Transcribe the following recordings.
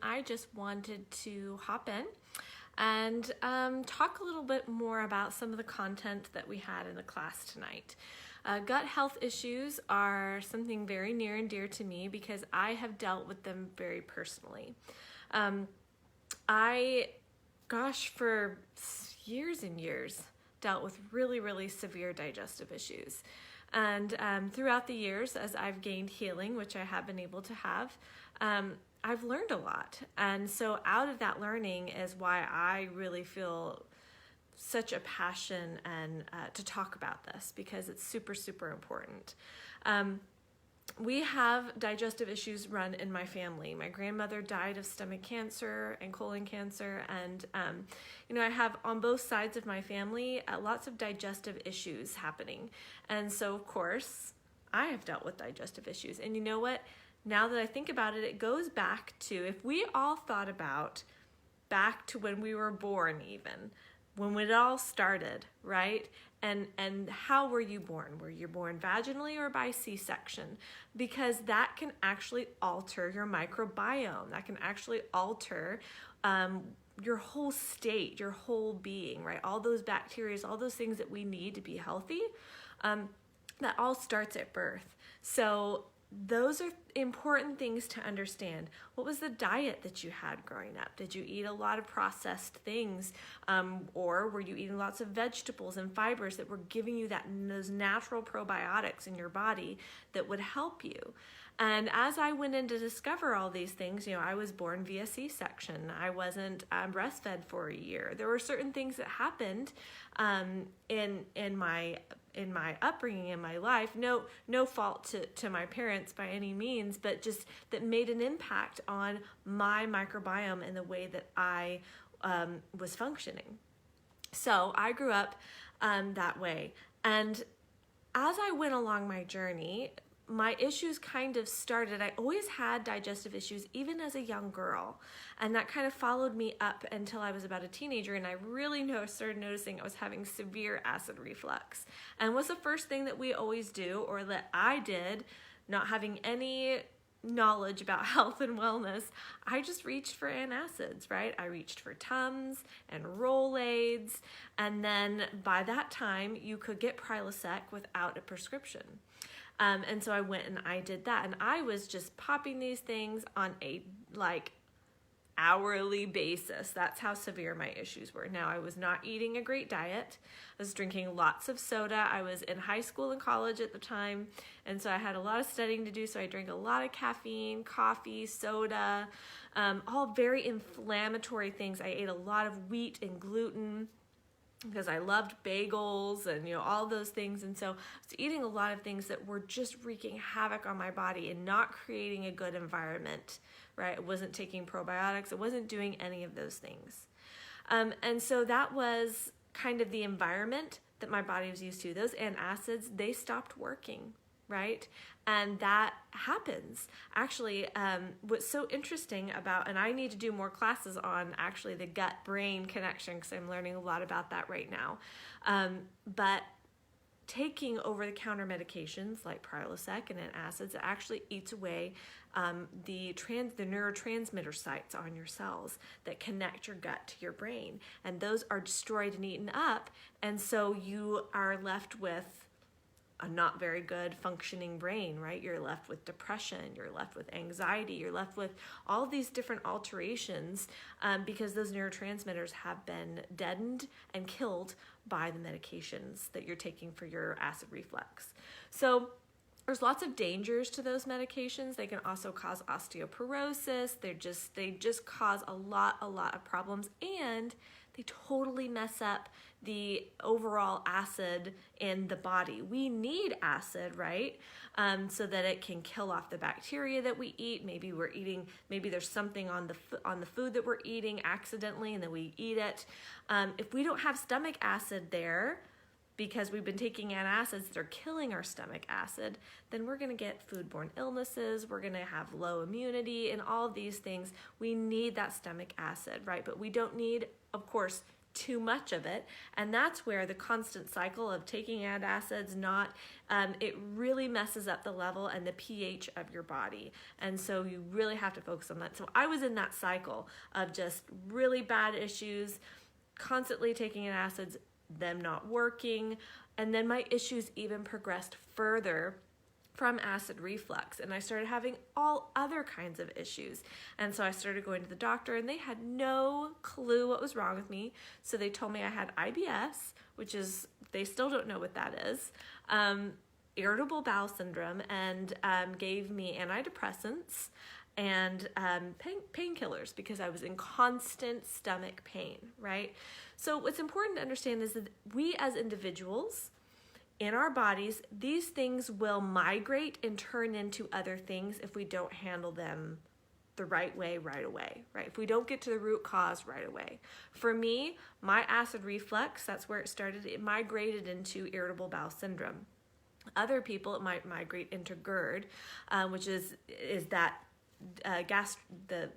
I just wanted to hop in and talk a little bit more about some of the content that we had in the class tonight. Gut health issues are something very near and dear to me because I have dealt with them very personally. For years and years, dealt with really severe digestive issues. And throughout the years, as I've gained healing, which I have been able to have, I've learned a lot. And so out of that learning is why I really feel such a passion and to talk about this, because it's super important. We have digestive issues run in my family. My grandmother died of stomach cancer and colon cancer, and I have on both sides of my family lots of digestive issues happening. And so, of course, I have dealt with digestive issues. And you know what? Now that I think about it, it goes back to, if we all thought about back to when we were born, even when it all started, right? And how were you born? Were you born vaginally or by C-section? Because that can actually alter your microbiome. That can actually alter your whole state, your whole being, right? All those bacteria, all those things that we need to be healthy, that all starts at birth. So those are important things to understand. What was the diet that you had growing up? Did you eat a lot of processed things? Or were you eating lots of vegetables and fibers that were giving you those natural probiotics in your body that would help you? And as I went in to discover all these things, I was born via C-section. I wasn't breastfed for a year. There were certain things that happened in my upbringing, in my life, no fault to my parents by any means, but just that made an impact on my microbiome and the way that I was functioning. So I grew up that way. And as I went along my journey, my issues kind of started. I always had digestive issues, even as a young girl. And that kind of followed me up until I was about a teenager. And I really started noticing I was having severe acid reflux. And what's the first thing that we always do, or that I did, not having any knowledge about health and wellness, I just reached for antacids, right? I reached for Tums and Rolaids. And then by that time, you could get Prilosec without a prescription. And so I went and I did that, and I was just popping these things on a hourly basis. That's how severe my issues were. Now, I was not eating a great diet. I was drinking lots of soda. I was in high school and college at the time, and so I had a lot of studying to do, so I drank a lot of caffeine, coffee, soda, all very inflammatory things. I ate a lot of wheat and gluten because I loved bagels and all those things. And so I was eating a lot of things that were just wreaking havoc on my body and not creating a good environment, right? I wasn't taking probiotics. I wasn't doing any of those things. And so that was kind of the environment that my body was used to. Those antacids, they stopped working, right? And that happens. Actually, what's so interesting about, and I need to do more classes on actually the gut-brain connection, because I'm learning a lot about that right now. But taking over-the-counter medications like Prilosec and antacids, it actually eats away the neurotransmitter sites on your cells that connect your gut to your brain. And those are destroyed and eaten up. And so you are left with a not very good functioning brain, right? You're left with depression, you're left with anxiety, you're left with all these different alterations because those neurotransmitters have been deadened and killed by the medications that you're taking for your acid reflux. So there's lots of dangers to those medications. They can also cause osteoporosis. They just cause a lot of problems, and they totally mess up the overall acid in the body. We need acid, right? So that it can kill off the bacteria that we eat. Maybe there's something on the food that we're eating accidentally, and then we eat it. If we don't have stomach acid there, because we've been taking antacids that are killing our stomach acid, then we're going to get foodborne illnesses, we're going to have low immunity, and all of these things. We need that stomach acid, right? But we don't need, of course, too much of it, and that's where the constant cycle of taking antacids, it really messes up the level and the pH of your body, and so you really have to focus on that. So I was in that cycle of just really bad issues, constantly taking antacids, them not working, and then my issues even progressed further from acid reflux, and I started having all other kinds of issues. And so I started going to the doctor, and they had no clue what was wrong with me. So they told me I had IBS, which is, they still don't know what that is, irritable bowel syndrome, and gave me antidepressants and painkillers because I was in constant stomach pain, right? So what's important to understand is that we as individuals, in our bodies, these things will migrate and turn into other things if we don't handle them the right way right away, right? If we don't get to the root cause right away. For me, my acid reflux, that's where it started, it migrated into irritable bowel syndrome. Other people, it might migrate into GERD, which is that the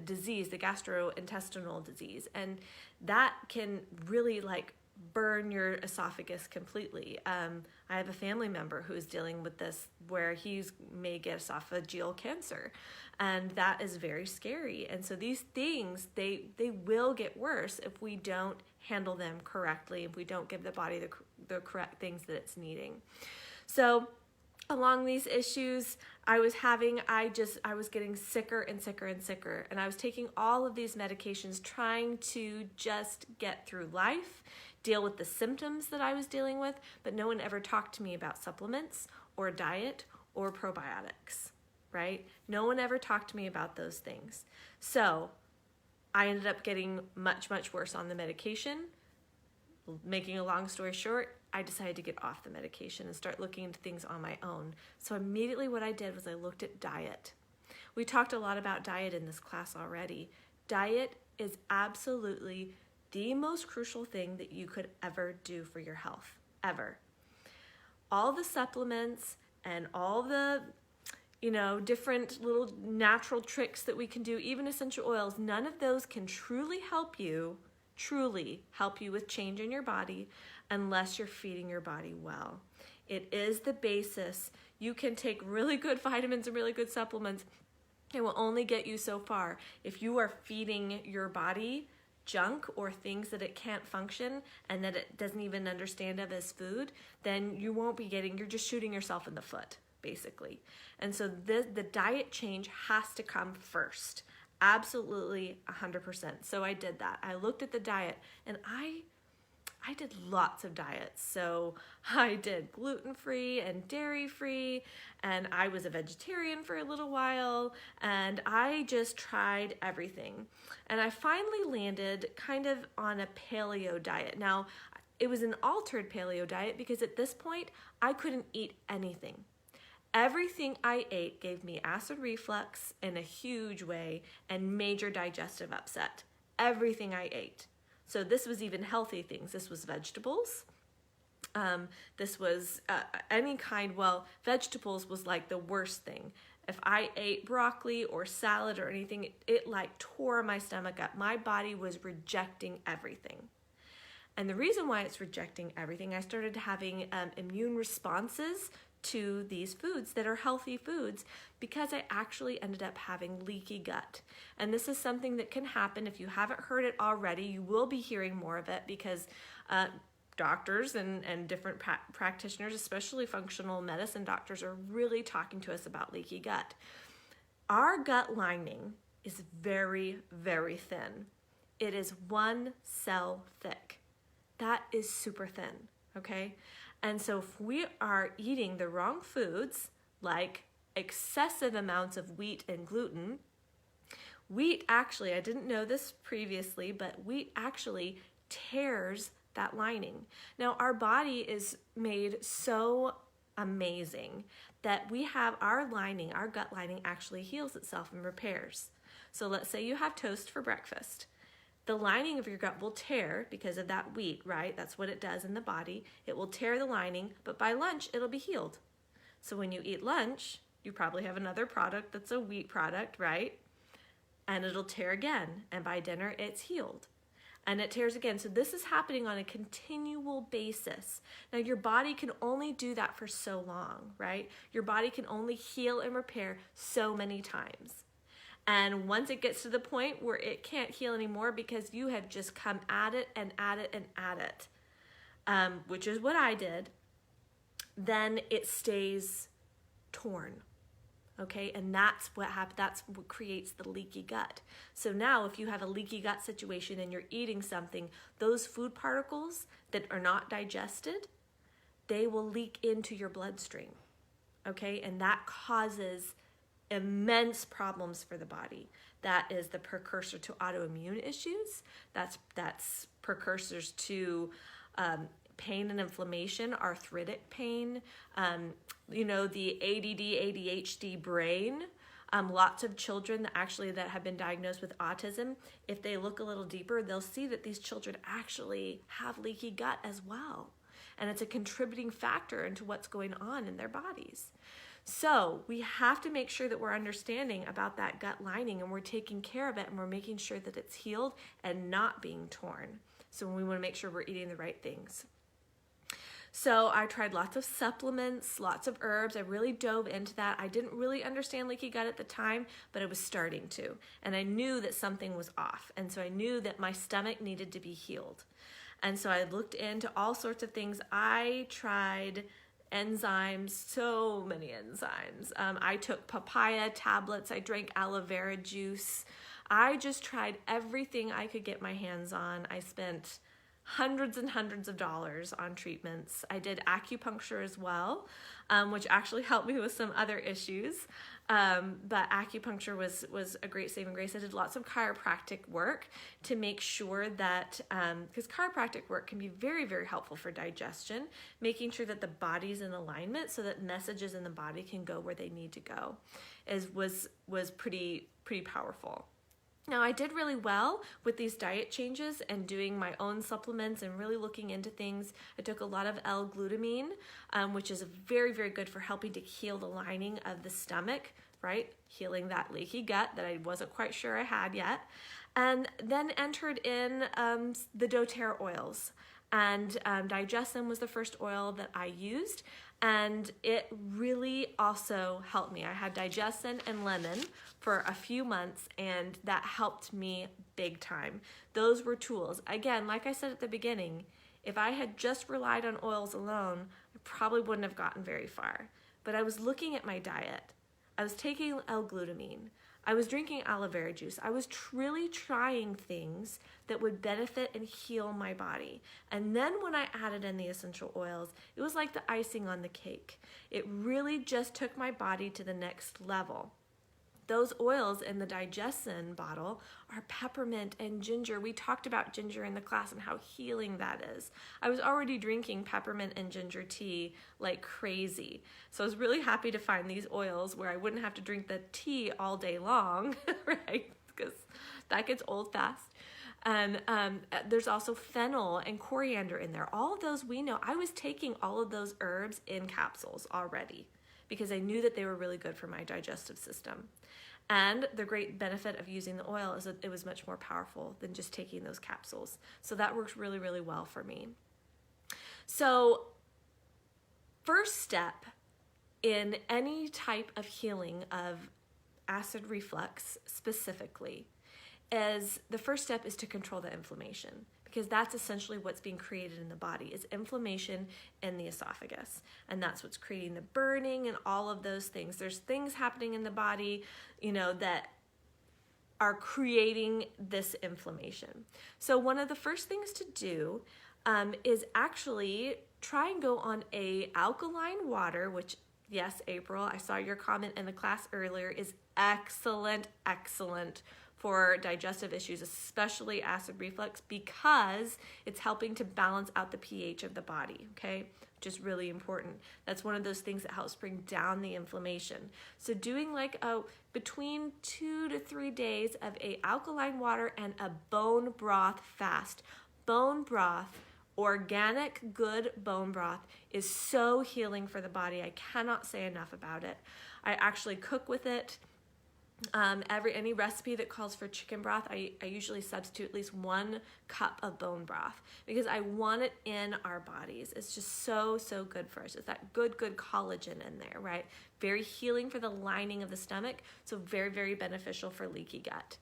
disease, the gastrointestinal disease, and that can really burn your esophagus completely. I have a family member who's dealing with this where he may get esophageal cancer, and that is very scary. And so these things, they will get worse if we don't handle them correctly, if we don't give the body the correct things that it's needing. So along these issues I was getting sicker and sicker and sicker, and I was taking all of these medications trying to just get through life, deal with the symptoms that I was dealing with, but no one ever talked to me about supplements or diet or probiotics, right? No one ever talked to me about those things. So I ended up getting much, much worse on the medication. Making a long story short, I decided to get off the medication and start looking into things on my own. So immediately what I did was I looked at diet. We talked a lot about diet in this class already. Diet is absolutely the most crucial thing that you could ever do for your health, ever. All the supplements and all the, different little natural tricks that we can do, even essential oils, none of those can truly help you with change in your body unless you're feeding your body well. It is the basis. You can take really good vitamins and really good supplements. It will only get you so far. If you are feeding your body junk or things that it can't function and that it doesn't even understand of as food, then you're just shooting yourself in the foot, basically. And so the diet change has to come first. Absolutely 100%. So I did that. I looked at the diet, and I did lots of diets. So I did gluten-free and dairy-free, and I was a vegetarian for a little while, and I just tried everything. And I finally landed kind of on a paleo diet. Now, it was an altered paleo diet because at this point, I couldn't eat anything. Everything I ate gave me acid reflux in a huge way and major digestive upset. Everything I ate. So this was even healthy things. This was vegetables. This was any kind, vegetables was like the worst thing. If I ate broccoli or salad or anything, it tore my stomach up. My body was rejecting everything. And the reason why it's rejecting everything, I started having immune responses to these foods that are healthy foods because I actually ended up having leaky gut. And this is something that can happen. If you haven't heard it already, you will be hearing more of it because doctors and different practitioners, especially functional medicine doctors, are really talking to us about leaky gut. Our gut lining is very, very thin. It is 1 cell thick. That is super thin, okay? And so if we are eating the wrong foods, like excessive amounts of wheat and gluten, wheat actually, I didn't know this previously, but wheat actually tears that lining. Now, our body is made so amazing that we have our lining, our gut lining actually heals itself and repairs. So let's say you have toast for breakfast. The lining of your gut will tear because of that wheat, right? That's what it does in the body. It will tear the lining, but by lunch, it'll be healed. So when you eat lunch, you probably have another product that's a wheat product, right? And it'll tear again, and by dinner, it's healed. and it tears again. So this is happening on a continual basis. Now your body can only do that for so long, right? Your body can only heal and repair so many times. And once it gets to the point where it can't heal anymore because you have just come at it and at it and at it, which is what I did, then it stays torn. Okay, and that's what happens. That's what creates the leaky gut. So now if you have a leaky gut situation and you're eating something, those food particles that are not digested, they will leak into your bloodstream. Okay, and that causes immense problems for the body. That is the precursor to autoimmune issues. That's precursors to pain and inflammation, arthritic pain, the ADD, ADHD brain. Lots of children that have been diagnosed with autism, if they look a little deeper, they'll see that these children actually have leaky gut as well. And it's a contributing factor into what's going on in their bodies. So we have to make sure that we're understanding about that gut lining and we're taking care of it and we're making sure that it's healed and not being torn. So we want to make sure we're eating the right things. So I tried lots of supplements, lots of herbs. I really dove into that. I didn't really understand leaky gut at the time, but I was starting to. And I knew that something was off. And so I knew that my stomach needed to be healed. And so I looked into all sorts of things. I tried enzymes, so many enzymes. I took papaya tablets. I drank aloe vera juice. I just tried everything I could get my hands on. I spent hundreds and hundreds of dollars on treatments. I did acupuncture as well, which actually helped me with some other issues. But acupuncture was a great saving grace. I did lots of chiropractic work to make sure that, because chiropractic work can be very, very helpful for digestion, making sure that the body's in alignment so that messages in the body can go where they need to go, was pretty powerful. Now, I did really well with these diet changes and doing my own supplements and really looking into things. I took a lot of L-glutamine, which is very, very good for helping to heal the lining of the stomach, right? Healing that leaky gut that I wasn't quite sure I had yet. And then entered in the doTERRA oils. And Digestive was the first oil that I used. And it really also helped me. I had Digestive and lemon for a few months, and that helped me big time. Those were tools. Again, like I said at the beginning, if I had just relied on oils alone, I probably wouldn't have gotten very far. But I was looking at my diet. I was taking L-glutamine. I was drinking aloe vera juice. I was really trying things that would benefit and heal my body. And then when I added in the essential oils, it was like the icing on the cake. It really just took my body to the next level. Those oils in the Digestive bottle are peppermint and ginger. We talked about ginger in the class and how healing that is. I was already drinking peppermint and ginger tea like crazy. So I was really happy to find these oils where I wouldn't have to drink the tea all day long, right? Because that gets old fast. And there's also fennel and coriander in there. All of those we know. I was taking all of those herbs in capsules already because I knew that they were really good for my digestive system. And the great benefit of using the oil is that it was much more powerful than just taking those capsules. So that works really, really well for me. So first step in any type of healing of acid reflux specifically is the first step is to control the inflammation, because that's essentially what's being created in the body is inflammation in the esophagus. And that's what's creating the burning and all of those things. There's things happening in the body, that are creating this inflammation. So one of the first things to do is actually try and go on a alkaline water, which, yes, April, I saw your comment in the class earlier, is excellent for digestive issues, especially acid reflux, because it's helping to balance out the pH of the body, okay? Which is really important. That's one of those things that helps bring down the inflammation. So doing like between 2 to 3 days of a alkaline water and a bone broth fast. Bone broth, organic, good bone broth is so healing for the body. I cannot say enough about it. I actually cook with it. Any recipe that calls for chicken broth, I usually substitute at least 1 cup of bone broth because I want it in our bodies. It's just so good for us. It's that good collagen in there, right? Very healing for the lining of the stomach, so very beneficial for leaky gut.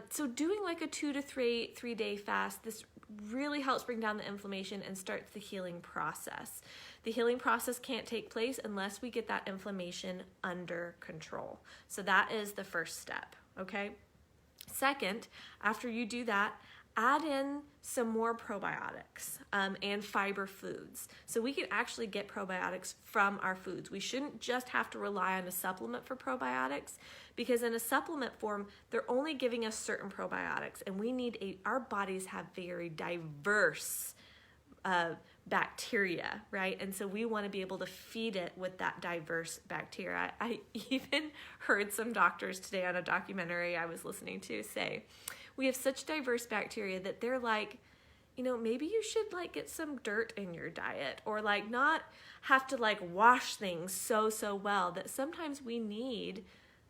So doing like a 2 to 3 day fast, this really helps bring down the inflammation and starts the healing process. The healing process can't take place unless we get that inflammation under control. So that is the first step, okay? Second, after you do that, add in some more probiotics and fiber foods. So we can actually get probiotics from our foods. We shouldn't just have to rely on a supplement for probiotics, because in a supplement form, they're only giving us certain probiotics, and we need our bodies have very diverse bacteria, right? And so we want to be able to feed it with that diverse bacteria. I even heard some doctors today on a documentary I was listening to say, we have such diverse bacteria that they're like, maybe you should like get some dirt in your diet, or like not have to like wash things so well, that sometimes we need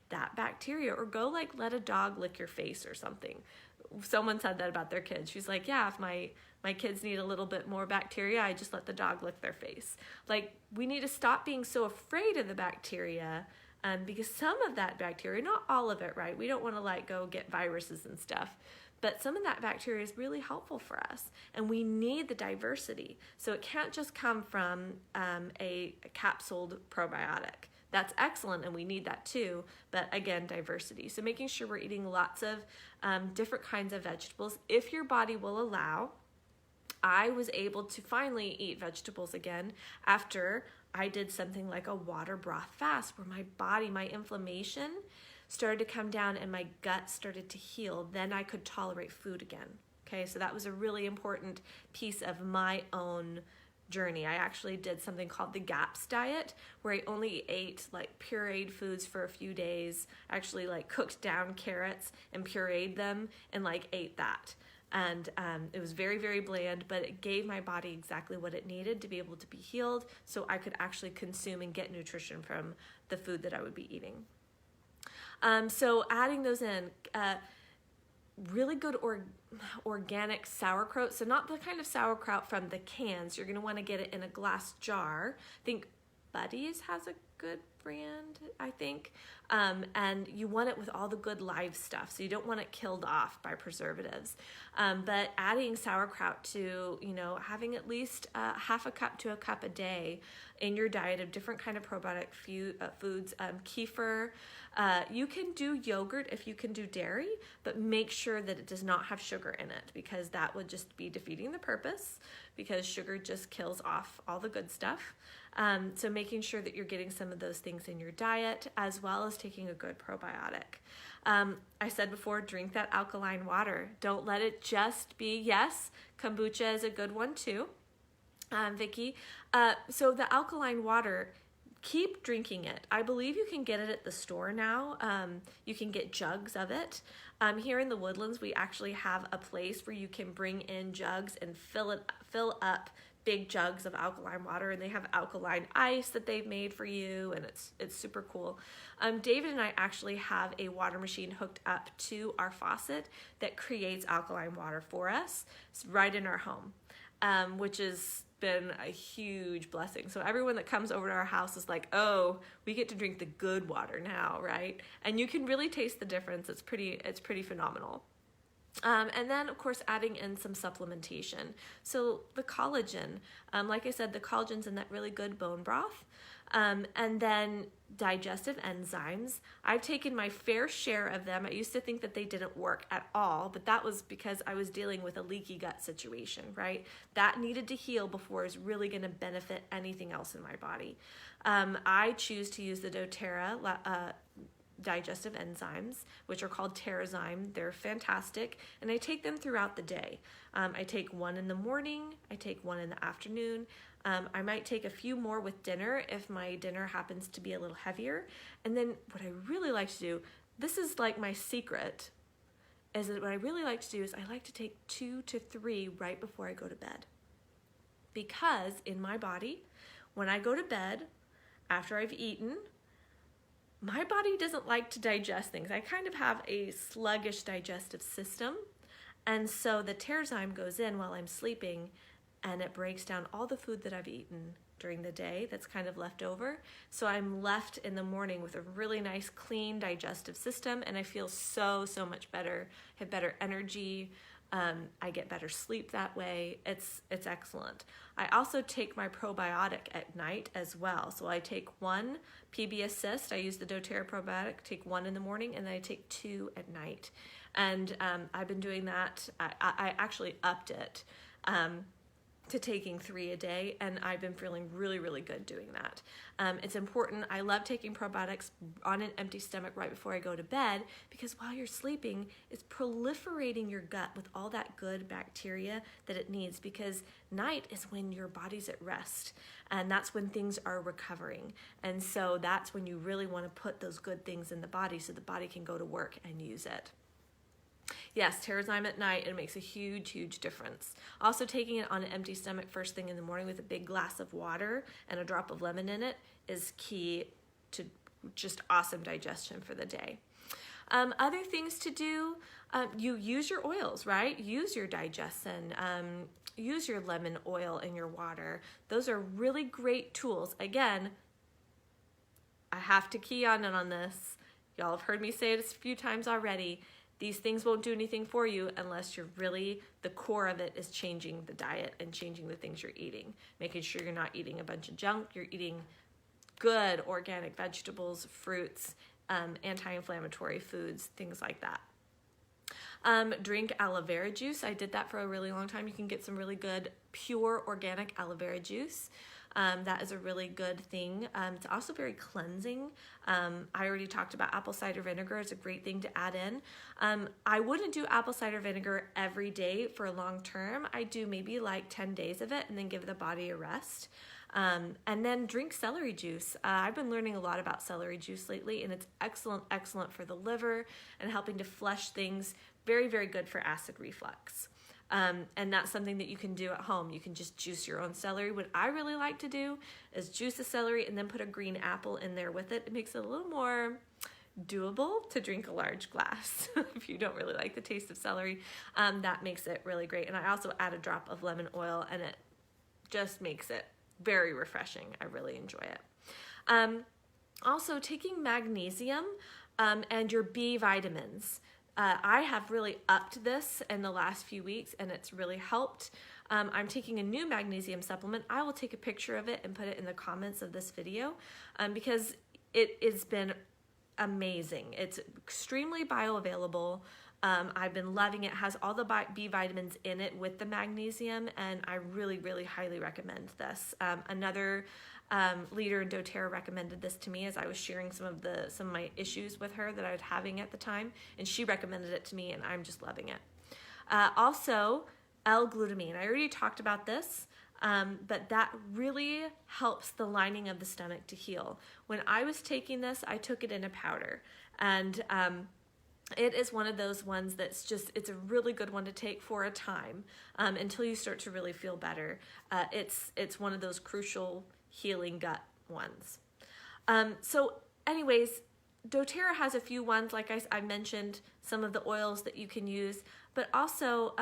that bacteria, or go like let a dog lick your face or something. Someone said that about their kids. She's like, yeah, if my kids need a little bit more bacteria, I just let the dog lick their face. Like, we need to stop being so afraid of the bacteria, because some of that bacteria, not all of it, right? We don't want to like go get viruses and stuff, but some of that bacteria is really helpful for us, and we need the diversity. So it can't just come from a capsuled probiotic. That's excellent, and we need that too, but again, diversity. So making sure we're eating lots of different kinds of vegetables, if your body will allow. I was able to finally eat vegetables again after I did something like a water broth fast, where my inflammation started to come down and my gut started to heal. Then I could tolerate food again. Okay, so that was a really important piece of my own journey. I actually did something called the GAPS diet, where I only ate like pureed foods for a few days. I actually like cooked down carrots and pureed them and like ate that. And it was very bland, but it gave my body exactly what it needed to be able to be healed, so I could actually consume and get nutrition from the food that I would be eating. So adding those in, really good organic sauerkraut. So not the kind of sauerkraut from the cans. You're going to want to get it in a glass jar. I think Buddy's has a good brand, I think. And you want it with all the good live stuff, so you don't want it killed off by preservatives. But adding sauerkraut to, having at least half a cup to a cup a day in your diet of different kind of probiotic foods, kefir. You can do yogurt if you can do dairy, but make sure that it does not have sugar in it, because that would just be defeating the purpose, because sugar just kills off all the good stuff. So making sure that you're getting some of those things in your diet, as well as taking a good probiotic. I said before, drink that alkaline water. Don't let it just be, yes, kombucha is a good one too, Vicki. So the alkaline water, keep drinking it. I believe you can get it at the store now. You can get jugs of it. Here in the Woodlands, we actually have a place where you can bring in jugs and fill up big jugs of alkaline water, and they have alkaline ice that they've made for you, and it's super cool. David and I actually have a water machine hooked up to our faucet that creates alkaline water for us. It's right in our home, which has been a huge blessing. So everyone that comes over to our house is like, oh, we get to drink the good water now, right? And you can really taste the difference. It's pretty phenomenal. And then, of course, adding in some supplementation. So the collagen, like I said, the collagen's in that really good bone broth. And then digestive enzymes. I've taken my fair share of them. I used to think that they didn't work at all, but that was because I was dealing with a leaky gut situation, right? That needed to heal before it's really going to benefit anything else in my body. I choose to use the doTERRA digestive enzymes, which are called Terrazyme. They're fantastic, and I take them throughout the day. I take one in the morning, I take one in the afternoon. I might take a few more with dinner if my dinner happens to be a little heavier. And then what I really like to do, this is like my secret, is that what I really like to do is I like to take 2 to 3 right before I go to bed. Because in my body, when I go to bed, after I've eaten, my body doesn't like to digest things. I kind of have a sluggish digestive system. And so the Terzyme goes in while I'm sleeping, and it breaks down all the food that I've eaten during the day that's kind of left over. So I'm left in the morning with a really nice, clean digestive system, and I feel so much better, have better energy. I get better sleep that way. It's excellent. I also take my probiotic at night as well. So I take one PB Assist. I use the doTERRA probiotic, take one in the morning, and then I take two at night. And I've been doing that. I actually upped it to taking 3 a day, and I've been feeling really good doing that. It's important. I love taking probiotics on an empty stomach right before I go to bed, because while you're sleeping, it's proliferating your gut with all that good bacteria that it needs, because night is when your body's at rest, and that's when things are recovering. And so that's when you really want to put those good things in the body so the body can go to work and use it. Yes, Terzyme at night, it makes a huge difference. Also, taking it on an empty stomach first thing in the morning with a big glass of water and a drop of lemon in it is key to just awesome digestion for the day. Other things to do, you use your oils, right? Use your Digestin, use your lemon oil in your water. Those are really great tools. Again, I have to key on this. Y'all have heard me say it a few times already. These things won't do anything for you unless you're really, the core of it is changing the diet and changing the things you're eating. Making sure you're not eating a bunch of junk, you're eating good organic vegetables, fruits, anti-inflammatory foods, things like that. Drink aloe vera juice. I did that for a really long time. You can get some really good, pure organic aloe vera juice. That is a really good thing. It's also very cleansing. I already talked about apple cider vinegar. It's a great thing to add in. I wouldn't do apple cider vinegar every day for long term. I do maybe like 10 days of it and then give the body a rest. And then drink celery juice. I've been learning a lot about celery juice lately, and it's excellent for the liver and helping to flush things. Very good for acid reflux. And that's something that you can do at home. You can just juice your own celery. What I really like to do is juice the celery and then put a green apple in there with it. It makes it a little more doable to drink a large glass. If you don't really like the taste of celery, that makes it really great. And I also add a drop of lemon oil, and it just makes it very refreshing. I really enjoy it. Also, taking magnesium and your B vitamins. I have really upped this in the last few weeks, and it's really helped. I'm taking a new magnesium supplement. I will take a picture of it and put it in the comments of this video because it has been amazing. It's extremely bioavailable. I've been loving it. It has all the B vitamins in it with the magnesium, and I really highly recommend this. Another leader in doTERRA recommended this to me as I was sharing some of my issues with her that I was having at the time, and she recommended it to me, and I'm just loving it. Also, L-glutamine. I already talked about this, but that really helps the lining of the stomach to heal. When I was taking this, I took it in a powder, and it is one of those ones that's just, it's a really good one to take for a time until you start to really feel better. It's one of those crucial healing gut ones. So anyways, doTERRA has a few ones, like I mentioned, some of the oils that you can use, but also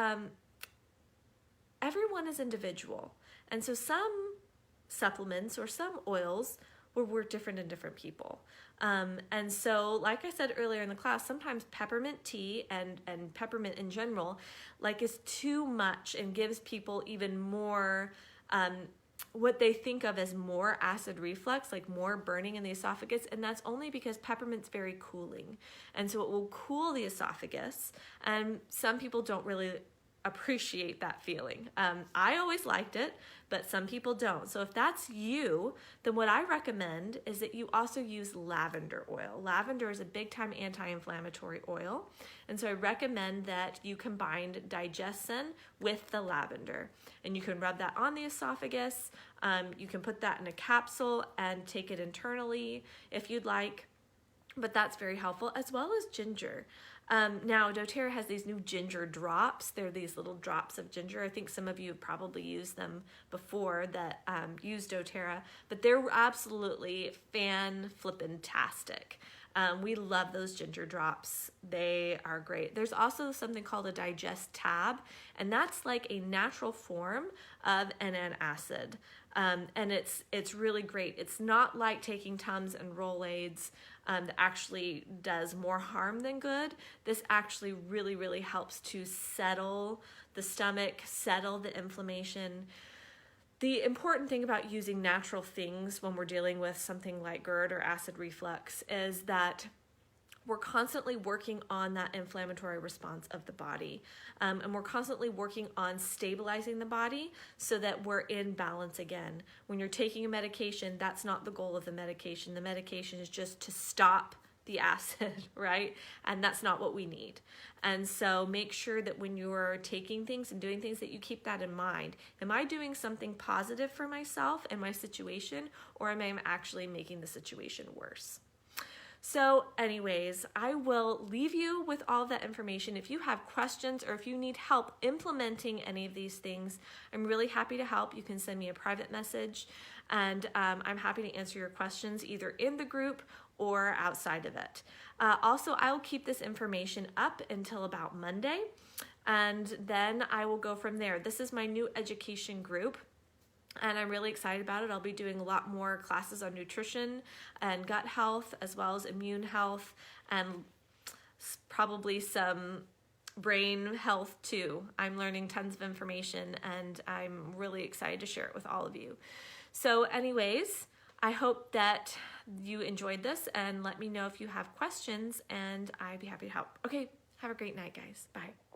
everyone is individual. And so some supplements or some oils will work different in different people. And so, like I said earlier in the class, sometimes peppermint tea and peppermint in general, is too much and gives people even more what they think of as more acid reflux, like more burning in the esophagus, and that's only because peppermint's very cooling. And so it will cool the esophagus, and some people don't really appreciate that feeling. I always liked it, but some people don't. So if that's you, then what I recommend is that you also use lavender oil. Lavender is a big time anti-inflammatory oil. And so I recommend that you combine Digestin with the lavender. And you can rub that on the esophagus. You can put that in a capsule and take it internally if you'd like. But that's very helpful, as well as ginger. Now, doTERRA has these new ginger drops. They're these little drops of ginger. I think some of you have probably used them before that use doTERRA, but they're absolutely fan-flippin-tastic. We love those ginger drops. They are great. There's also something called a Digestive, and that's like a natural form of an antacid. And it's really great. It's not like taking Tums and Rolaids that actually does more harm than good. This actually really, really helps to settle the stomach, settle the inflammation. The important thing about using natural things when we're dealing with something like GERD or acid reflux is that we're constantly working on that inflammatory response of the body. And we're constantly working on stabilizing the body so that we're in balance again. When you're taking a medication, that's not the goal of the medication. The medication is just to stop the acid, right? And that's not what we need. And so make sure that when you're taking things and doing things that you keep that in mind. Am I doing something positive for myself and my situation, or am I actually making the situation worse? So anyways, I will leave you with all that information. If you have questions or if you need help implementing any of these things, I'm really happy to help. You can send me a private message, and I'm happy to answer your questions either in the group or outside of it. Also, I will keep this information up until about Monday, and then I will go from there. This is my new education group, and I'm really excited about it. I'll be doing a lot more classes on nutrition and gut health, as well as immune health, and probably some brain health too. I'm learning tons of information, and I'm really excited to share it with all of you. So anyways, I hope that you enjoyed this, and let me know if you have questions, and I'd be happy to help. Okay, have a great night, guys. Bye.